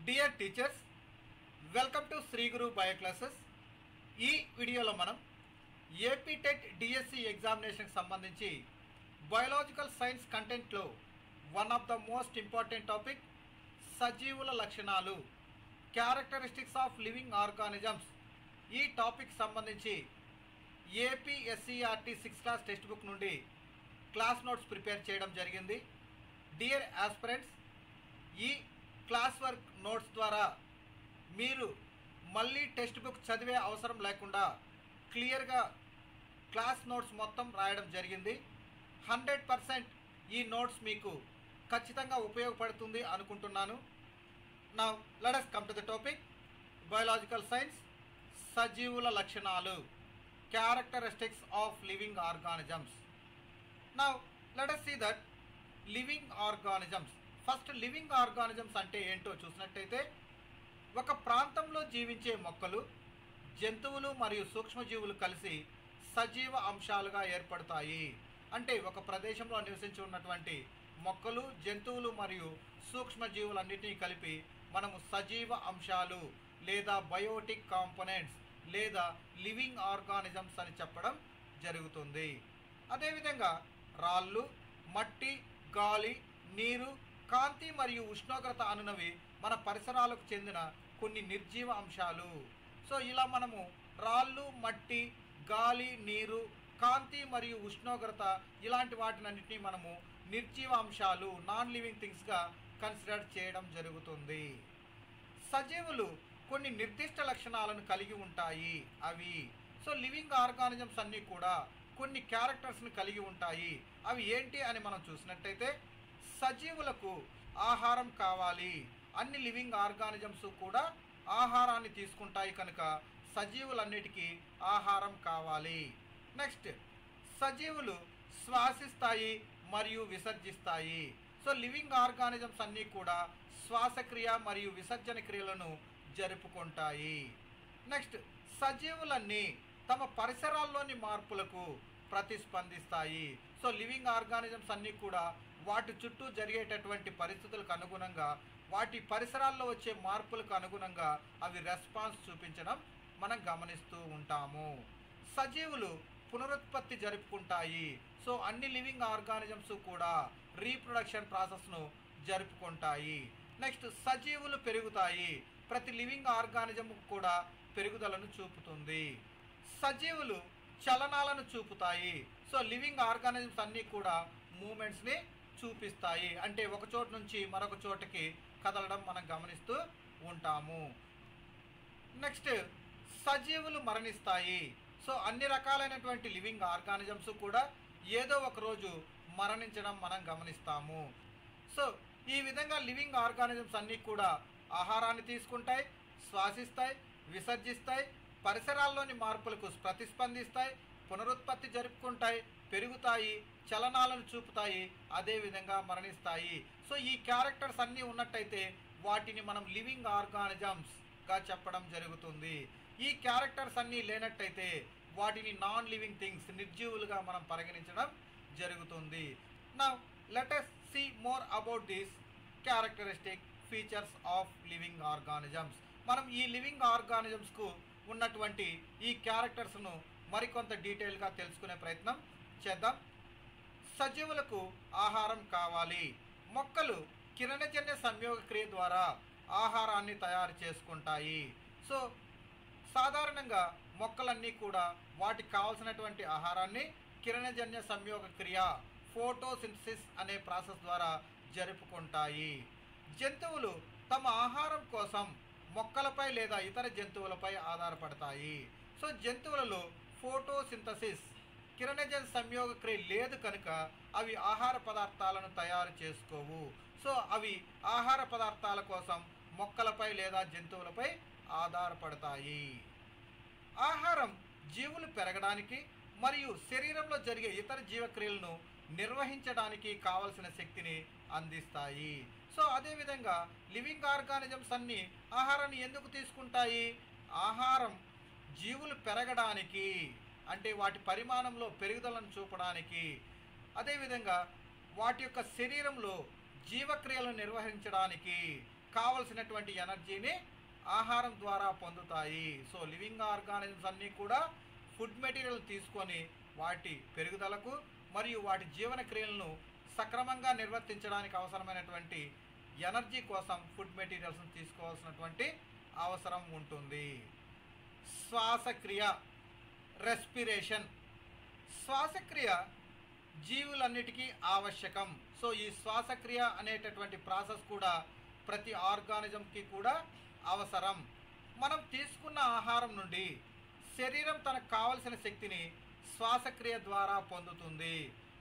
Dear teachers, welcome to Shri Guru bio classes. ఈ వీడియోలో మనం ఏపీ టెట్ డిఎస్సి ఎగ్జామినేషన్కి సంబంధించి బయోలాజికల్ సైన్స్ కంటెంట్లో one of the most important topic సజీవుల లక్షణాలు, క్యారెక్టరిస్టిక్స్ ఆఫ్ లివింగ్ ఆర్గానిజమ్స్, ఈ టాపిక్ సంబంధించి AP SCERT 6th class text book నుండి క్లాస్ నోట్స్ ప్రిపేర్ చేయడం జరిగింది. డియర్ ఆస్పిరెంట్స్, ఈ క్లాస్ వర్క్ నోట్స్ ద్వారా మీరు మళ్ళీ టెక్స్ట్ బుక్ చదివే అవసరం లేకుండా క్లియర్గా క్లాస్ నోట్స్ మొత్తం రాయడం జరిగింది. 100% ఈ నోట్స్ మీకు ఖచ్చితంగా ఉపయోగపడుతుంది అనుకుంటున్నాను. Now let us come to the topic biological science, సజీవుల లక్షణాలు, characteristics of living organisms. Now let us see that living organisms. First living organisms అంటే ఏంటో చూసినట్టయితే, ఒక ప్రాంతంలో జీవించే మొక్కలు, జంతువులు మరియు సూక్ష్మజీవులు కలిసి సజీవ అంశాలుగా ఏర్పడతాయి. అంటే ఒక ప్రదేశంలో నివసించి ఉన్నటువంటి మొక్కలు, జంతువులు మరియు సూక్ష్మజీవులన్నిటినీ కలిపి మనము సజీవ అంశాలు లేదా బయోటిక్ కాంపోనెంట్స్ లేదా లివింగ్ ఆర్గానిజమ్స్ అని చెప్పడం జరుగుతుంది. అదేవిధంగా రాళ్ళు, మట్టి, గాలి, నీరు, కాంతి మరియు ఉష్ణోగ్రత అనునవి మన పరిసరాలకు చెందిన కొన్ని నిర్జీవ అంశాలు. సో ఇలా మనము రాళ్ళు, మట్టి, గాలి, నీరు, కాంతి మరియు ఉష్ణోగ్రత ఇలాంటి వాటినన్నింటినీ మనము నిర్జీవ అంశాలు, నాన్ లివింగ్ థింగ్స్గా కన్సిడర్ చేయడం జరుగుతుంది. సజీవులు కొన్ని నిర్దిష్ట లక్షణాలను కలిగి ఉంటాయి. అవి సో లివింగ్ ఆర్గానిజమ్స్ అన్నీ కూడా కొన్ని క్యారెక్టర్స్ని కలిగి ఉంటాయి. అవి ఏంటి అని మనం చూసినట్టయితే, సజీవులకు ఆహారం కావాలి. అన్ని లివింగ్ ఆర్గానిజమ్స్ కూడా ఆహారాన్ని తీసుకుంటాయి కనుక సజీవులన్నిటికీ ఆహారం కావాలి. నెక్స్ట్, సజీవులు శ్వాసిస్తాయి మరియు విసర్జిస్తాయి. సో లివింగ్ ఆర్గానిజమ్స్ అన్నీ కూడా శ్వాసక్రియ మరియు విసర్జన క్రియలను జరుపుకుంటాయి. నెక్స్ట్, సజీవులన్నీ తమ పరిసరాల్లోని మార్పులకు ప్రతిస్పందిస్తాయి. సో లివింగ్ ఆర్గానిజమ్స్ అన్నీ కూడా వాటి చుట్టూ జరిగేటటువంటి పరిస్థితులకు అనుగుణంగా, వాటి పరిసరాల్లో వచ్చే మార్పులకు అనుగుణంగా అవి రెస్పాన్స్ చూపించడం మనం గమనిస్తూ ఉంటాము. సజీవులు పునరుత్పత్తి జరుపుకుంటాయి. సో అన్ని లివింగ్ ఆర్గానిజమ్స్ కూడా రీప్రొడక్షన్ ప్రాసెస్ను జరుపుకుంటాయి. నెక్స్ట్, సజీవులు పెరుగుతాయి. ప్రతి లివింగ్ ఆర్గానిజం కూడా పెరుగుదలను చూపుతుంది. సజీవులు చలనాలను చూపుతాయి. సో లివింగ్ ఆర్గానిజమ్స్ అన్నీ కూడా మూమెంట్స్ని చూపిస్తాయి. అంటే ఒక చోటు నుంచి మరొక చోటుకి కదలడం మనం గమనిస్తూ ఉంటాము. నెక్స్ట్, సజీవులు మరణిస్తాయి. సో అన్ని రకాలైనటువంటి లివింగ్ ఆర్గానిజమ్స్ కూడా ఏదో ఒక రోజు మరణించడం మనం గమనిస్తాము. సో ఈ విధంగా లివింగ్ ఆర్గానిజమ్స్ అన్నీ కూడా ఆహారాన్ని తీసుకుంటాయి, శ్వాసిస్తాయి, విసర్జిస్తాయి, పరిసరాల్లోని మార్పులకు ప్రతిస్పందిస్తాయి, పునరుత్పత్తి జరుపుకుంటాయి, పెరుగుతాయి, చలనాలను చూపుతాయి, అదేవిధంగా మరణిస్తాయి. సో ఈ క్యారెక్టర్స్ అన్నీ ఉన్నట్టయితే వాటిని మనం లివింగ్ ఆర్గానిజమ్స్గా చెప్పడం జరుగుతుంది. ఈ క్యారెక్టర్స్ అన్నీ లేనట్టయితే వాటిని నాన్ లివింగ్ థింగ్స్, నిర్జీవులుగా మనం పరిగణించడం జరుగుతుంది. Now let us see more about these characteristic features of living organisms. మనం ఈ లివింగ్ ఆర్గానిజమ్స్కు ఉన్నటువంటి ఈ క్యారెక్టర్స్ను మరికొంత డీటెయిల్గా తెలుసుకునే ప్రయత్నం చేద్దాం. సజీవులకు ఆహారం కావాలి. మొక్కలు కిరణజన్య సంయోగ క్రియ ద్వారా ఆహారాన్ని తయారు చేసుకుంటాయి. సో సాధారణంగా మొక్కలన్నీ కూడా వాటికి కావాల్సినటువంటి ఆహారాన్ని కిరణజన్య సంయోగ క్రియ, ఫోటోసింథసిస్ అనే ప్రాసెస్ ద్వారా జరుపుకుంటాయి. జంతువులు తమ ఆహారం కోసం మొక్కలపై లేదా ఇతర జంతువులపై ఆధారపడతాయి. సో జంతువులలో ఫోటోసింథసిస్, కిరణజన్య సంయోగ క్రియ లేదు కనుక అవి ఆహార పదార్థాలను తయారు చేసుకోవు. సో అవి ఆహార పదార్థాల కోసం మొక్కలపై లేదా జంతువులపై ఆధారపడతాయి. ఆహారం జీవులు పెరగడానికి మరియు శరీరంలో జరిగే ఇతర జీవక్రియలను నిర్వహించడానికి కావలసిన శక్తిని అందిస్తాయి. సో అదేవిధంగా లివింగ్ ఆర్గానిజమ్స్ అన్నీ ఆహారాన్ని ఎందుకు తీసుకుంటాయి? ఆహారం జీవులు పెరగడానికి, అంటే వాటి పరిమాణంలో పెరుగుదలను చూపడానికి, అదేవిధంగా వాటి యొక్క శరీరంలో జీవక్రియలను నిర్వహించడానికి కావలసినటువంటి ఎనర్జీని ఆహారం ద్వారా పొందుతాయి. సో లివింగ్ ఆర్గానిజమ్స్ అన్నీ కూడా ఫుడ్ మెటీరియల్ తీసుకొని వాటి పెరుగుదలకు మరియు వాటి జీవన క్రియలను సక్రమంగా నిర్వర్తించడానికి అవసరమైనటువంటి ఎనర్జీ కోసం ఫుడ్ మెటీరియల్స్ని తీసుకోవాల్సినటువంటి అవసరం ఉంటుంది. శ్వాసక్రియ, రెస్పిరేషన్. శ్వాసక్రియ జీవులన్నిటికీ ఆవశ్యకం. సో ఈ శ్వాసక్రియ అనేటటువంటి ప్రాసెస్ కూడా ప్రతి ఆర్గానిజంకి కూడా అవసరం. మనం తీసుకున్న ఆహారం నుండి శరీరం తనకు కావలసిన శక్తిని శ్వాసక్రియ ద్వారా పొందుతుంది.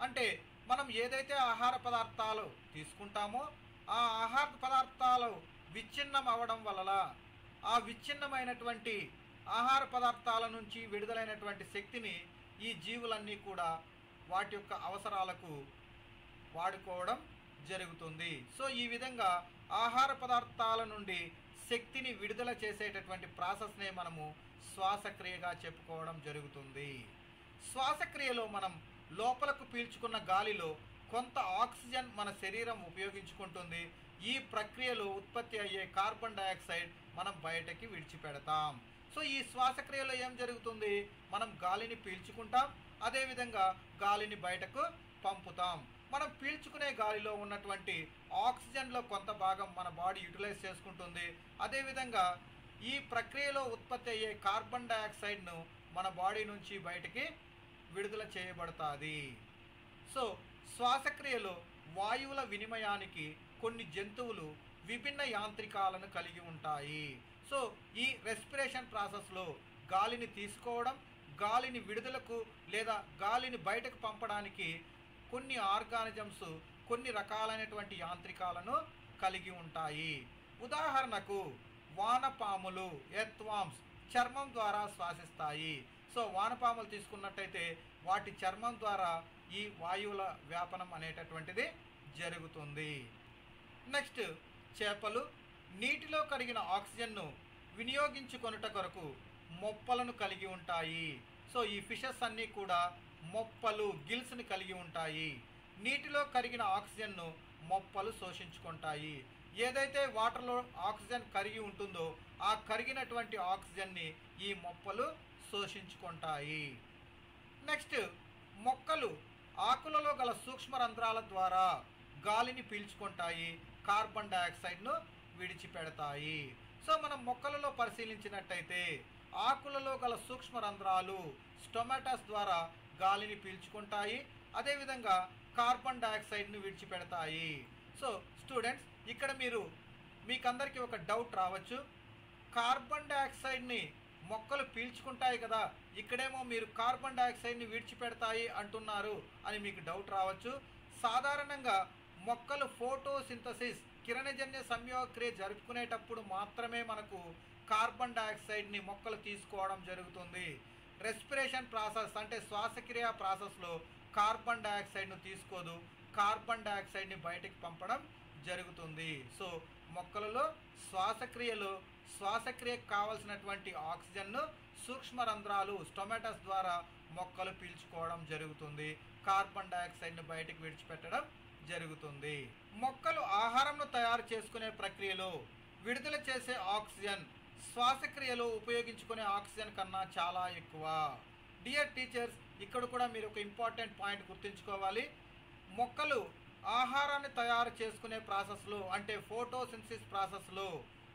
అంటే మనం ఏదైతే ఆహార పదార్థాలు తీసుకుంటామో ఆ ఆహార పదార్థాలు విచ్ఛిన్నం అవ్వడం వల్ల ఆ విచ్ఛిన్నమైనటువంటి ఆహార పదార్థాల నుంచి విడుదలైనటువంటి శక్తిని ఈ జీవులన్నీ కూడా వాటి యొక్క అవసరాలకు వాడుకోవడం జరుగుతుంది. సో ఈ విధంగా ఆహార పదార్థాల నుండి శక్తిని విడుదల చేసేటటువంటి ప్రాసెస్నే మనము శ్వాసక్రియగా చెప్పుకోవడం జరుగుతుంది. శ్వాసక్రియలో మనం లోపలకు పీల్చుకున్న గాలిలో కొంత ఆక్సిజన్ మన శరీరం ఉపయోగించుకుంటుంది. ఈ ప్రక్రియలో ఉత్పత్తి అయ్యే కార్బన్ డయాక్సైడ్ మనం బయటకి విడిచిపెడతాం. సో ఈ శ్వాసక్రియలో ఏం జరుగుతుంది? మనం గాలిని పీల్చుకుంటాం, అదేవిధంగా గాలిని బయటకు పంపుతాం. మనం పీల్చుకునే గాలిలో ఉన్నటువంటి ఆక్సిజన్లో కొంత భాగం మన బాడీ యూటిలైజ్ చేసుకుంటుంది. అదేవిధంగా ఈ ప్రక్రియలో ఉత్పత్తి అయ్యే కార్బన్ డయాక్సైడ్ను మన బాడీ నుంచి బయటికి విడుదల చేయబడుతుంది. సో శ్వాసక్రియలో వాయువుల వినిమయానికి కొన్ని జంతువులు విభిన్న యాంత్రికాలను కలిగి ఉంటాయి. సో ఈ రెస్పిరేషన్ ప్రాసెస్లో గాలిని తీసుకోవడం, గాలిని విడుదలకు లేదా గాలిని బయటకు పంపడానికి కొన్ని ఆర్గానిజమ్స్ కొన్ని రకాలైనటువంటి యాంత్రికాలను కలిగి ఉంటాయి. ఉదాహరణకు వానపాములు, ఎర్త్వామ్స్ చర్మం ద్వారా శ్వాసిస్తాయి. సో వానపాములు తీసుకున్నట్టయితే వాటి చర్మం ద్వారా ఈ వాయువుల వ్యాపనం అనేటటువంటిది జరుగుతుంది. నెక్స్ట్ చేపలు నీటిలో కరిగిన ఆక్సిజన్ను వినియోగించుకొనుట కొరకు మొప్పలను కలిగి ఉంటాయి. సో ఈ ఫిషెస్ అన్నీ కూడా మొప్పలు, గిల్స్ని కలిగి ఉంటాయి. నీటిలో కరిగిన ఆక్సిజన్ను మొప్పలు శోషించుకుంటాయి. ఏదైతే వాటర్లో ఆక్సిజన్ కరిగి ఉంటుందో ఆ కరిగినటువంటి ఆక్సిజన్ని ఈ మొప్పలు శోషించుకుంటాయి. నెక్స్ట్ మొక్కలు ఆకులలో గల సూక్ష్మ రంధ్రాల ద్వారా గాలిని పీల్చుకుంటాయి, కార్బన్ డయాక్సైడ్ను విడిచిపెడతాయి. సో మనం మొక్కలలో పరిశీలించినట్టయితే ఆకులలో గల సూక్ష్మ రంధ్రాలు స్టొమాటస్ ద్వారా గాలిని పీల్చుకుంటాయి, అదేవిధంగా కార్బన్ డయాక్సైడ్ను విడిచిపెడతాయి. సో స్టూడెంట్స్, ఇక్కడ మీకందరికీ ఒక డౌట్ రావచ్చు. కార్బన్ డయాక్సైడ్ని మొక్కలు పీల్చుకుంటాయి కదా, ఇక్కడేమో మీరు కార్బన్ డయాక్సైడ్ని విడిచిపెడతాయి అంటున్నారు అని మీకు డౌట్ రావచ్చు. సాధారణంగా మొక్కలు ఫోటోసింథసిస్ కిరణజన్య సంయోగక్రియ జరుపుకునేటప్పుడు మాత్రమే మనకు కార్బన్ డయాక్సైడ్ని మొక్కలు తీసుకోవడం జరుగుతుంది. రెస్పిరేషన్ ప్రాసెస్ అంటే శ్వాసక్రియ ప్రాసెస్లో కార్బన్ డయాక్సైడ్ను తీసుకోదు, కార్బన్ డయాక్సైడ్ని బయటికి పంపడం జరుగుతుంది. సో మొక్కలలో శ్వాసక్రియకు కావలసినటువంటి ఆక్సిజన్ను సూక్ష్మ రంధ్రాలు స్టొమాటస్ ద్వారా మొక్కలు పీల్చుకోవడం జరుగుతుంది, కార్బన్ డయాక్సైడ్ను బయటికి విడిచిపెట్టడం జరుగుతుంది. మొక్కలు ఆహారంను తయారు చేసుకునే ప్రక్రియలో విడుదల చేసే ఆక్సిజన్ శ్వాసక్రియలో ఉపయోగించుకునే ఆక్సిజన్ కన్నా చాలా ఎక్కువ. డియర్ టీచర్స్, ఇక్కడ కూడా మీరు ఒక ఇంపార్టెంట్ పాయింట్ గుర్తుంచుకోవాలి. మొక్కలు ఆహారాన్ని తయారు చేసుకునే ప్రాసెస్లో అంటే ఫోటోసింథసిస్ ప్రాసెస్లో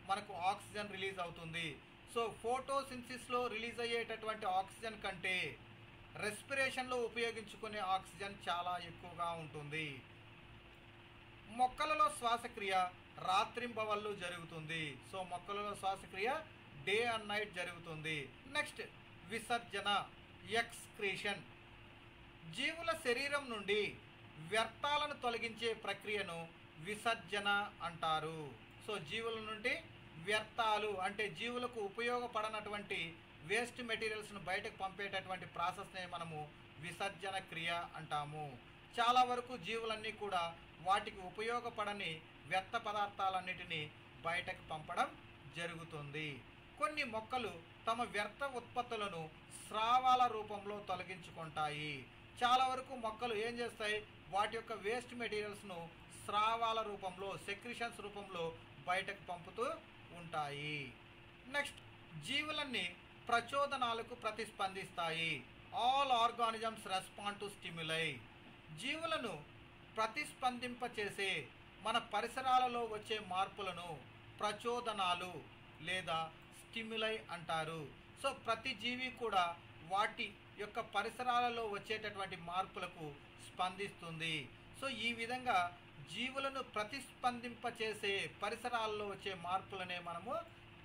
మనకు ఆక్సిజన్ రిలీజ్ అవుతుంది. సో ఫోటోసింథసిస్లో రిలీజ్ అయ్యేటటువంటి ఆక్సిజన్ కంటే రెస్పిరేషన్లో ఉపయోగించుకునే ఆక్సిజన్ చాలా ఎక్కువగా ఉంటుంది. మొక్కలలో శ్వాసక్రియ రాత్రింబవళ్ళు జరుగుతుంది. సో మొక్కలలో శ్వాసక్రియ డే అండ్ నైట్ జరుగుతుంది. నెక్స్ట్ విసర్జన, ఎక్స్క్రీషన్. జీవుల శరీరం నుండి వ్యర్థాలను తొలగించే ప్రక్రియను విసర్జన అంటారు. సో జీవుల నుండి వ్యర్థాలు అంటే జీవులకు ఉపయోగపడనటువంటి వేస్ట్ మెటీరియల్స్ను బయటకు పంపేటటువంటి ప్రాసెస్నే మనము విసర్జన క్రియ అంటాము. చాలా వరకు జీవులన్నీ కూడా వాటికి ఉపయోగపడని వ్యర్థ పదార్థాలన్నిటినీ బయటకు పంపడం జరుగుతుంది. కొన్ని మొక్కలు తమ వ్యర్థ ఉత్పత్తులను స్రావాల రూపంలో తొలగించుకుంటాయి. చాలా వరకు మొక్కలు ఏం చేస్తాయి, వాటి యొక్క వేస్ట్ మెటీరియల్స్ను స్రావాల రూపంలో, సెక్రిషన్స్ రూపంలో బయటకు పంపుతూ ఉంటాయి. నెక్స్ట్, జీవులన్నీ ప్రచోదనాలకు ప్రతిస్పందిస్తాయి. All organisms respond to stimuli. జీవులను ప్రతిస్పందింపచేసే మన పరిసరాలలో వచ్చే మార్పులను ప్రచోదనాలు లేదా స్టిమ్యులై అంటారు. సో ప్రతి జీవి కూడా వాటి యొక్క పరిసరాలలో వచ్చేటటువంటి మార్పులకు స్పందిస్తుంది. సో ఈ విధంగా జీవులను ప్రతిస్పందింపచేసే పరిసరాల్లో వచ్చే మార్పులనే మనము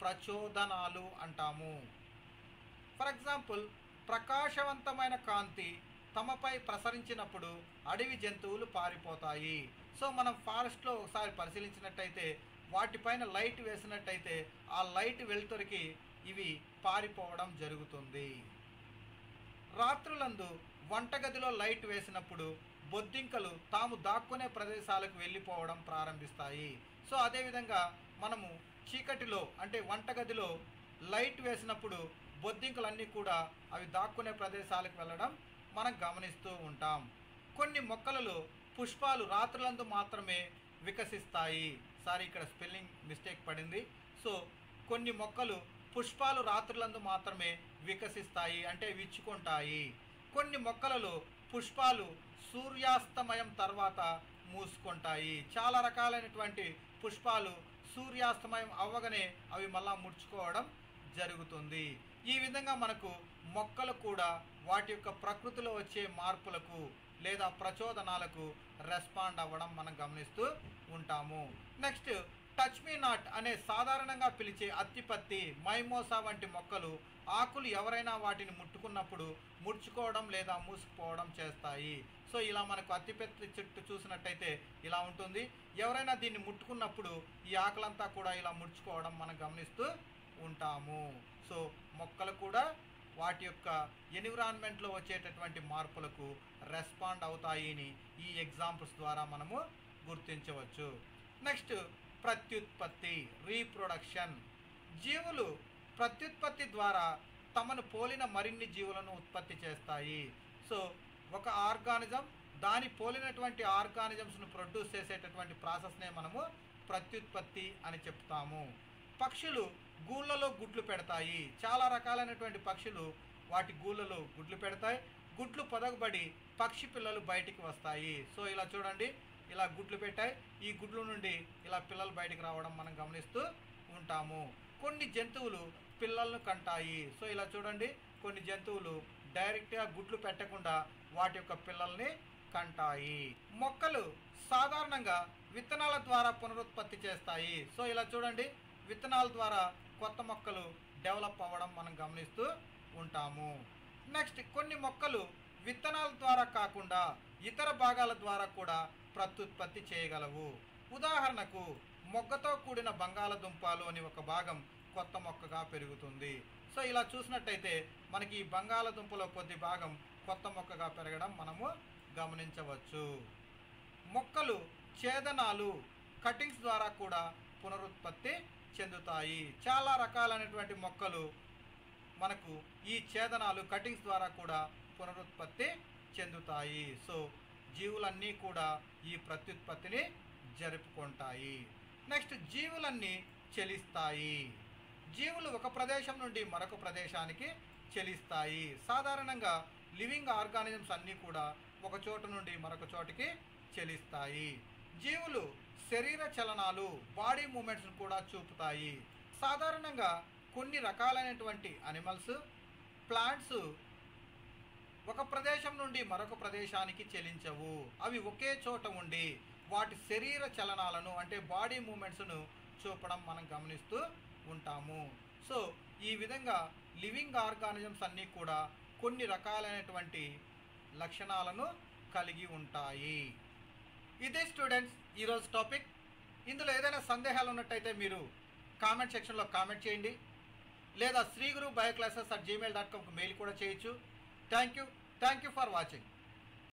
ప్రచోదనాలు అంటాము. ఫర్ ఎగ్జాంపుల్, ప్రకాశవంతమైన కాంతి తమపై ప్రసరించినప్పుడు అడవి జంతువులు పారిపోతాయి. సో మనం ఫారెస్ట్లో ఒకసారి పరిశీలించినట్టయితే వాటిపైన లైట్ వేసినట్టయితే ఆ లైట్ వెలుతురికి ఇవి పారిపోవడం జరుగుతుంది. రాత్రులందు వంటగదిలో లైట్ వేసినప్పుడు బొద్దింకలు తాము దాక్కునే ప్రదేశాలకు వెళ్ళిపోవడం ప్రారంభిస్తాయి. సో అదేవిధంగా మనము చీకటిలో అంటే వంటగదిలో లైట్ వేసినప్పుడు బొద్దింకలన్నీ కూడా అవి దాక్కునే ప్రదేశాలకు వెళ్ళడం మనం గమనిస్తూ ఉంటాం. కొన్ని మొక్కలలో పుష్పాలు రాత్రులందు మాత్రమే వికసిస్తాయి. ఇక్కడ స్పెల్లింగ్ మిస్టేక్ పడింది. సో కొన్ని మొక్కలు పుష్పాలు రాత్రులందు మాత్రమే వికసిస్తాయి అంటే విచ్చుకుంటాయి. కొన్ని మొక్కలలో పుష్పాలు సూర్యాస్తమయం తర్వాత మూసుకుంటాయి. చాలా రకాలైనటువంటి పుష్పాలు సూర్యాస్తమయం అవ్వగానే అవి మళ్ళా ముడుచుకోవడం జరుగుతుంది. ఈ విధంగా మనకు మొక్కలు కూడా వాటి యొక్క ప్రకృతిలో వచ్చే మార్పులకు లేదా ప్రచోదనాలకు రెస్పాండ్ అవ్వడం మనం గమనిస్తూ ఉంటాము. నెక్స్ట్, టచ్ మీ నాట్ అనే సాధారణంగా పిలిచే అత్తిపత్తి, మైమోసా వంటి మొక్కలు ఆకులు ఎవరైనా వాటిని ముట్టుకున్నప్పుడు ముడుచుకోవడం లేదా మూసుకుపోవడం చేస్తాయి. సో ఇలా మనకు అత్తిపత్తి చెట్టు చూసినట్టయితే ఇలా ఉంటుంది. ఎవరైనా దీన్ని ముట్టుకున్నప్పుడు ఈ ఆకులంతా కూడా ఇలా ముడుచుకోవడం మనం గమనిస్తూ ఉంటాము. సో మొక్కలు కూడా వాటి యొక్క ఎన్విరాన్మెంట్లో వచ్చేటటువంటి మార్పులకు రెస్పాండ్ అవుతాయని ఈ ఎగ్జాంపుల్స్ ద్వారా మనము గుర్తించవచ్చు. నెక్స్ట్, ప్రత్యుత్పత్తి, రీప్రొడక్షన్. జీవులు ప్రత్యుత్పత్తి ద్వారా తమను పోలిన మరిన్ని జీవులను ఉత్పత్తి చేస్తాయి. సో ఒక ఆర్గానిజం దాని పోలినటువంటి ఆర్గానిజమ్స్ను ప్రొడ్యూస్ చేసేటటువంటి ప్రాసెస్నే మనము ప్రత్యుత్పత్తి అని చెప్తాము. పక్షులు గూళ్ళలో గుడ్లు పెడతాయి. చాలా రకాలైనటువంటి పక్షులు వాటి గూళ్ళలో గుడ్లు పెడతాయి. గుడ్లు పొదగబడి పక్షి పిల్లలు బయటికి వస్తాయి. సో ఇలా చూడండి, ఇలా గుడ్లు పెట్టాయి. ఈ గుడ్ల నుండి ఇలా పిల్లలు బయటికి రావడం మనం గమనిస్తూ ఉంటాము. కొన్ని జంతువులు పిల్లలను కంటాయి. సో ఇలా చూడండి, కొన్ని జంతువులు డైరెక్ట్గా గుడ్లు పెట్టకుండా వాటి యొక్క పిల్లల్ని కంటాయి. మొక్కలు సాధారణంగా విత్తనాల ద్వారా పునరుత్పత్తి చేస్తాయి. సో ఇలా చూడండి, విత్తనాల ద్వారా కొత్త మొక్కలు డెవలప్ అవ్వడం మనం గమనిస్తూ ఉంటాము. నెక్స్ట్, కొన్ని మొక్కలు విత్తనాల ద్వారా కాకుండా ఇతర భాగాల ద్వారా కూడా ప్రత్యుత్పత్తి చేయగలవు. ఉదాహరణకు, మొగ్గతో కూడిన బంగాళదుంపలు అని ఒక భాగం కొత్త మొక్కగా పెరుగుతుంది. సో ఇలా చూసినట్టయితే మనకి ఈ బంగాళదుంపలో కొద్ది భాగం కొత్త మొక్కగా పెరగడం మనము గమనించవచ్చు. మొక్కలు ఛేదనాలు, కటింగ్స్ ద్వారా కూడా పునరుత్పత్తి చెందుతాయి. చాలా రకాలైనటువంటి మొక్కలు మనకు ఈ ఛేదనాలు, కటింగ్స్ ద్వారా కూడా పునరుత్పత్తి చెందుతాయి. సో జీవులన్నీ కూడా ఈ ప్రత్యుత్పత్తిని జరుపుకుంటాయి. నెక్స్ట్, జీవులన్నీ చెలిస్తాయి. జీవులు ఒక ప్రదేశం నుండి మరొక ప్రదేశానికి చెలిస్తాయి. సాధారణంగా లివింగ్ ఆర్గానిజమ్స్ అన్నీ కూడా ఒక చోటు నుండి మరొక చోటికి చెలిస్తాయి. జీవులు శరీర చలనాలు, బాడీ మూమెంట్స్ను కూడా చూపుతాయి. సాధారణంగా కొన్ని రకాలైనటువంటి అనిమల్స్, ప్లాంట్స్ ఒక ప్రదేశం నుండి మరొక ప్రదేశానికి చెలించవు. అవి ఒకే చోట ఉండి వాటి శరీర చలనాలను అంటే బాడీ మూమెంట్స్ను చూపడం మనం గమనిస్తూ ఉంటాము. సో ఈ విధంగా లివింగ్ ఆర్గానిజమ్స్ అన్నీ కూడా కొన్ని రకాలైనటువంటి లక్షణాలను కలిగి ఉంటాయి. ఇదే స్టూడెంట్స్ ఈరోజు టాపిక్. ఇందులో ఏదైనా సందేహాలు ఉన్నట్టయితే మీరు కామెంట్ సెక్షన్లో కామెంట్ చేయండి, లేదా శ్రీగురు బయోక్లాసెస్@gmail.comకు మెయిల్ కూడా చేయొచ్చు. Thank you for watching.